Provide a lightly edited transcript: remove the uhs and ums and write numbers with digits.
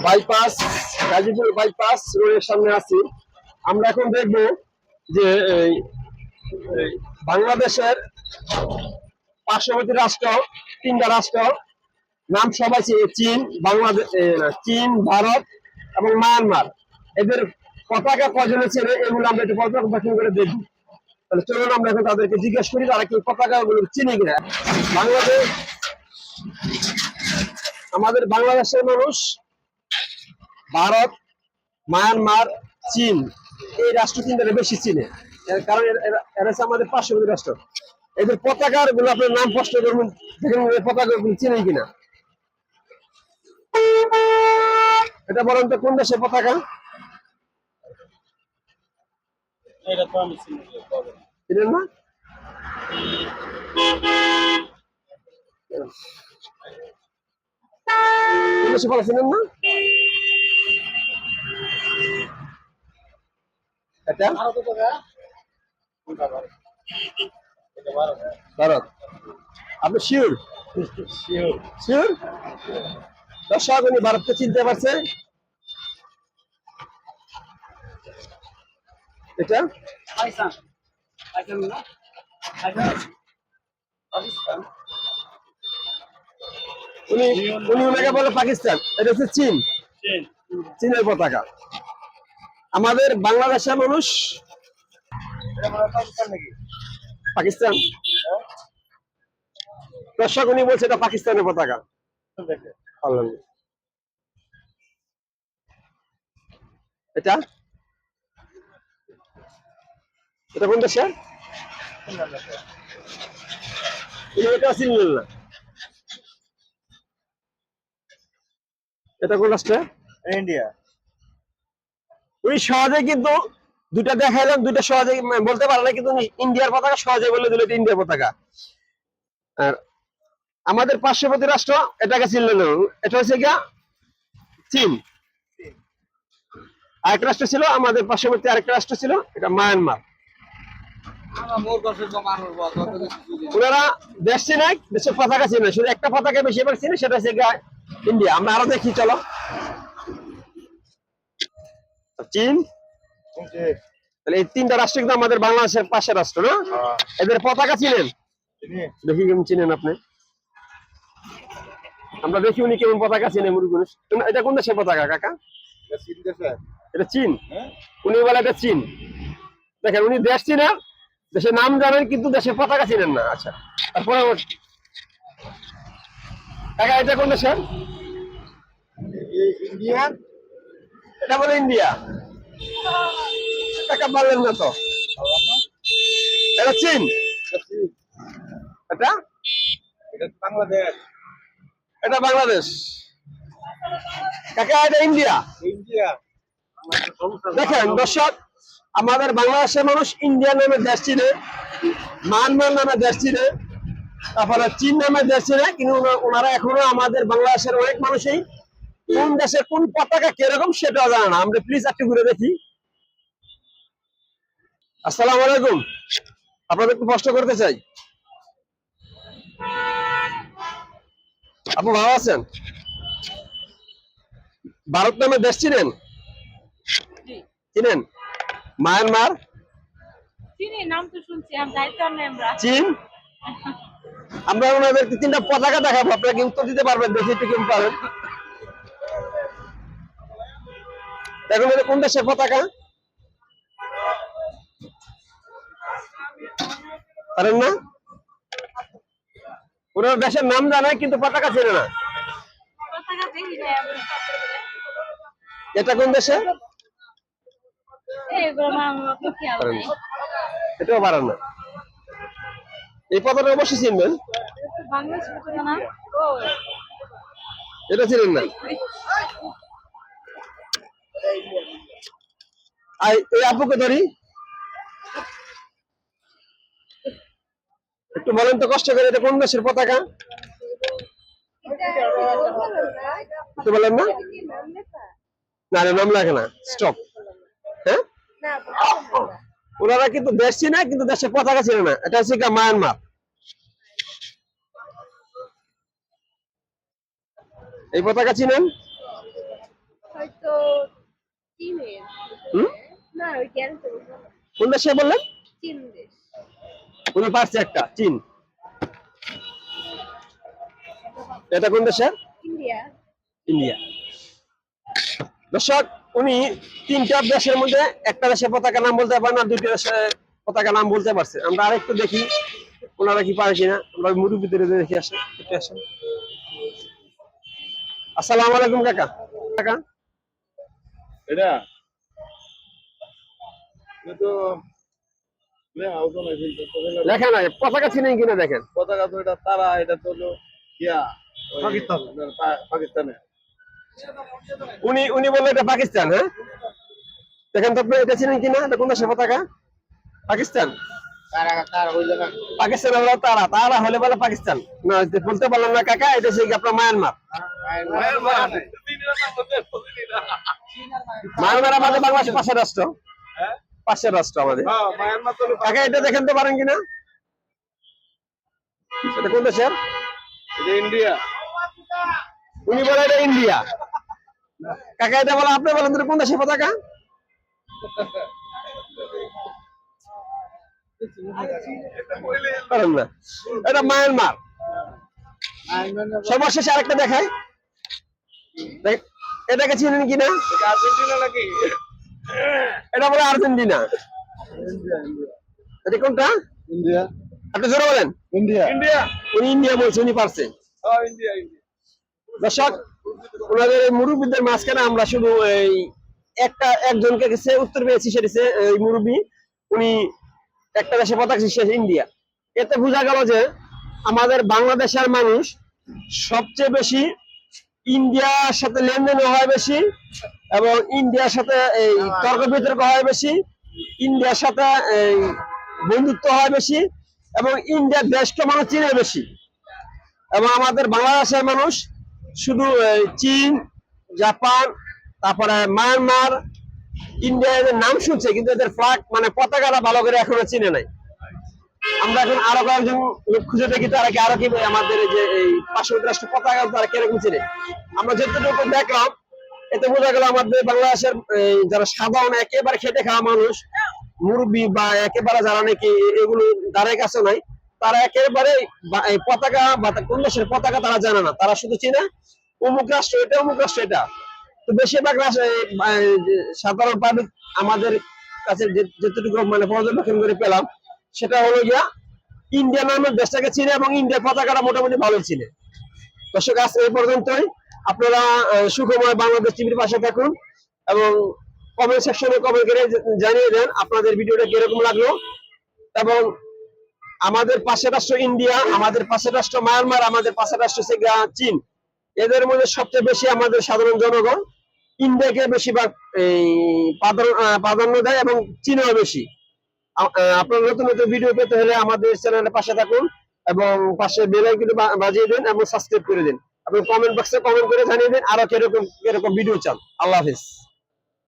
Bypass, Gazipur bypass রোডের সামনে আছি। আমরা এখন দেখবো যে বাংলাদেশের পার্শ্ববর্তী রাষ্ট্র, তিনটা রাষ্ট্র নাম সবাই চীন, বাংলাদেশ, চীন, ভারত এবং মায়ানমার, এদের পতাকা কজনে ছিল এগুলো আমরা একটু পর্যবেক্ষণ করে দেখি। তাহলে চলুন আমরা এখন তাদেরকে জিজ্ঞেস করি তারা কি পতাকা গুলো চিনি কিনা। বাংলাদেশ, আমাদের বাংলাদেশের মানুষ ভারত, মায়ানমার, চীন এই রাষ্ট্র তিনটারে বেশি চিনে, এর কারণ এরা হচ্ছে আমাদের পার্শ্ববর্তী রাষ্ট্র। এদের পতাকার গুলো আপনার নাম কষ্ট করবেন, দেখেন পতাকা চিনে কিনা। এটা বলেন তো কোন দেশের পতাকা? চিনেন না? কোন দেশের পতাকা চিনেন না? এটা ভারত। আপনি শিওর? শিওর? দর্শক উনি ভারতকে চিনতে পারছে। এটা উনি ওনাকে বলে পাকিস্তান, এটা হচ্ছে চীন, চীনের পতাকা। আমাদের বাংলাদেশের মানুষ পাকিস্তান, দর্শক উনি বলছে এটা পাকিস্তানের পতাকা। এটা এটা কোন দেশে? এটা চিনলেন না? এটা কোন রাষ্ট্রে? ইন্ডিয়া। উনি সহজে কিন্তু দুটা দেখাইলাম, দুটা সহজে বলতে পারে না, কিন্তু ইন্ডিয়ার পতাকা সহজে বলে দিল এটা ইন্ডিয়ার পতাকা। আর আমাদের পার্শ্ববর্তী রাষ্ট্র এটাকে চিনলেন, এটা হচ্ছে গিয়া চীন। আরেক রাষ্ট্র ছিল আমাদের পার্শ্ববর্তী, আরেকটা রাষ্ট্র ছিল এটা মায়ানমার। ওনারা দেশ চিনে, দেশের পতাকা চিনে, শুধু একটা পতাকা বেশি এবার চিনে, সেটা হচ্ছে গিয়া ইন্ডিয়া। আমরা আরো দেখি, চলো। চীন, তাহলে এই তিনটা রাষ্ট্র কিন্তু আমাদের বাংলাদেশের পাশের রাষ্ট্র না? এদের পতাকা চিনেন? দেখি কেমন চিনেন আপনি। আমরা দেখি উনি কেমন পতাকা চিনে। এটা কোন দেশের পতাকা কাকা? এটা চীন। উনি বলে এটা চীন। দেখেন উনি দেশ চিনেন, দেশের নাম জানেন, কিন্তু দেশের পতাকা চিনেন না। আচ্ছা, তারপরে কাকা এটা কোন দেশের? ইন্ডিয়া। এটা বলে ইন্ডিয়া। কাকা বললেন না তো। এটা চীন। এটা বাংলাদেশ। এটা বাংলাদেশ। কাকা এটা ইন্ডিয়া। ইন্ডিয়া। দেখেন দর্শক, আমাদের বাংলাদেশের মানুষ ইন্ডিয়া নামে দেশ চিনে, মায়ানমার নামে দেশ চিনে, তারপরে চীন নামে দেশ চিনে, কিন্তু ওনারা এখনো আমাদের বাংলাদেশের অনেক মানুষই কোন দেশের কোন পতাকা কিরকম সেটাও জানে না। আমরা প্লিজ একটু ঘুরে দেখি। আসসালামু আলাইকুম, আপনাদের একটু প্রশ্ন করতে চাই। আপনি ভালো আছেন? ভারত নামে দেশ চিনেন? চিনেন? মায়ানমার, চীন। আমরা ওনাদেরকে তিনটা পতাকা দেখাবো, আপনারা কি উত্তর দিতে পারবেন? দেখি একটু কেমন পারেন। দেখুন এটা কোন দেশের পতাকা? পারেন না? ওনার দেশের নাম জানে কিন্তু পতাকা চেনে না। এটা কোন দেশে? এটাও পারেন না। এই পতাকা অবশ্যই চিনবেন। এটা চিনেন না? এই আপুকে ধরি, একটু বলেন তো কষ্ট করে এটা কোন দেশের পতাকা? একটু বলেন না? না নাম লাগে না, স্টপ। হ্যাঁ, ওনারা কিন্তু দেশ চিনে কিন্তু দেশের পতাকা চিনে না। এটা হচ্ছে মায়ানমার। এই পতাকা চিনেন? চীনের হুম? না ওই জ্ঞান তো বলবো না। কোন দেশে বললেন? চীন দেশ। উনি পারছে একটা, চীন। এটা কোন দেশের? ইন্ডিয়া। ইন্ডিয়া। দর্শক, উনি তিনটা দেশের মধ্যে একটা দেশের পতাকা নাম বলতে পারেন না, দুইটা দেশের পতাকা নাম বলতে পারছে। আমরা আরেকটু দেখি ওনারা কি পারে কিনা। আমরা মুরব্বীদের দেখি, আসেন একটু আসেন। আসসালামু আলাইকুম কাকা। কাকা এটা তো লেখা নাই, পতাকা চিনেন কিনা দেখেন। পতাকা তো এটা তারা, এটা তো হলো ইয়া পাকিস্তান, পাকিস্তানে। উনি উনি বললো এটা পাকিস্তান। হ্যাঁ, দেখেন তো আপনি এটা চিনেন কিনা, এটা কোন দেশের পতাকা? পাকিস্তান। তারা তার হইল না। পাকিস্তান হলো তারা, তারা হলে বলে পাকিস্তান না, বলতে পারলাম না কাকা। এটা হচ্ছে আপনার মায়ানমার। মায়ানমার আমাদের বাংলাদেশের পাশের রাষ্ট্র, পাশের রাষ্ট্র আমাদের। মায়ানমার তো কাকা এটা দেখেন তো পারেন কিনা, এটা কোন দেশের? এটা ইন্ডিয়া। উনি বলে এটা ইন্ডিয়া। কাকা এটা বলে, আপনি বলেন তো কোন দেশের পতাকা? পারেন না, এটা মায়ানমার। সর্বশেষে আরেকটা দেখায়, এটাকে চিনেন কিনা? এটা আর্জেন্টিনা নাকি? এটা বলে আর্জেন্টিনা। এটা কোনটা? ইন্ডিয়া। আপনি জোরে বলেন। ইন্ডিয়া। ইন্ডিয়া। উনি ইন্ডিয়া বলছে, উনি পারছে। হ্যাঁ, ইন্ডিয়া। দর্শক, ওনাদের এই মুরব্বীদের মাঝখানে আমরা শুধু এই একজনকে কাছে উত্তর পেয়েছি, সেটা হচ্ছে এই মুরব্বী। উনি একটা দেশে পতাকা, সে ইন্ডিয়া। এতে বোঝা গেল যে আমাদের বাংলাদেশের মানুষ সবচেয়ে বেশি ইন্ডিয়ার সাথে লেনদেন হয় বেশি, এবং ইন্ডিয়ার সাথে এই তর্ক বিতর্ক হয় বেশি, ইন্ডিয়ার সাথে এই বন্ধুত্ব হয় বেশি, এবং ইন্ডিয়ার দেশকে মানুষ চিনে বেশি। এবং আমাদের বাংলাদেশের মানুষ শুধু চীন, জাপান, তারপরে মায়ানমার, ইন্ডিয়া এদের নাম শুনছে, কিন্তু এদের ফ্ল্যাগ মানে পতাকাটা ভালো করে এখনো চিনে নাই। আমরা এখন আরো কয়েকজন লোক খুঁজে দেখি তারা কি আরো কি আমাদের যে এই পার্শ্ববর্তী রাষ্ট্র পতাকা তারা কিরকম চিনে। আমরা যতটুকু দেখলাম, এতে বোঝা গেল আমাদের বাংলাদেশের যারা সাধারণ একেবারে খেটে খাওয়া মানুষ, মুরব্বী বা একেবারে যারা নাকি এগুলো দ্বারের কাছে নাই, তারা একেবারে এই পতাকা বা কোন দেশের পতাকা তারা জানে না। তারা শুধু চিনে অমুক রাষ্ট্র এটা, অমুক রাষ্ট্র এটা। তো বেশিরভাগ সাধারণ পাবলিক আমাদের কাছে যেটুকু মানে পর্যবেক্ষণ করে পেলাম, সেটা হলো গিয়া ইন্ডিয়া নামের দেশটাকে চিনে, এবং ইন্ডিয়ার পতাকাটা মোটামুটি ভালো চিনে। দর্শক, আজ এই পর্যন্তই। আপনারা সুখময় বাংলাদেশ টিভির পাশে থাকুন, এবং কমেন্ট সেকশনে কমেন্ট করে জানিয়ে দেন আপনাদের ভিডিওটা কিরকম লাগলো। এবং আমাদের পাশের রাষ্ট্র ইন্ডিয়া, আমাদের পাশের রাষ্ট্র মায়ানমার, আমাদের পাশের রাষ্ট্র হচ্ছে চীন। এদের মধ্যে সবচেয়ে বেশি আমাদের সাধারণ জনগণ ইন্ডিয়াকে বেশিরভাগ এই প্রাধান্য দেয়, এবং চীনেও বেশি। আপনার নতুন নতুন ভিডিও পেতে হলে আমাদের চ্যানেলের পাশে থাকুন, এবং পাশে বেল আইকনটি বাজিয়ে দিন, এবং সাবস্ক্রাইব করে দিন। আপনি কমেন্ট বক্সে কমেন্ট করে জানিয়ে দিন আরো কিরকম কিরকম ভিডিও চান। আল্লাহ হাফেজ।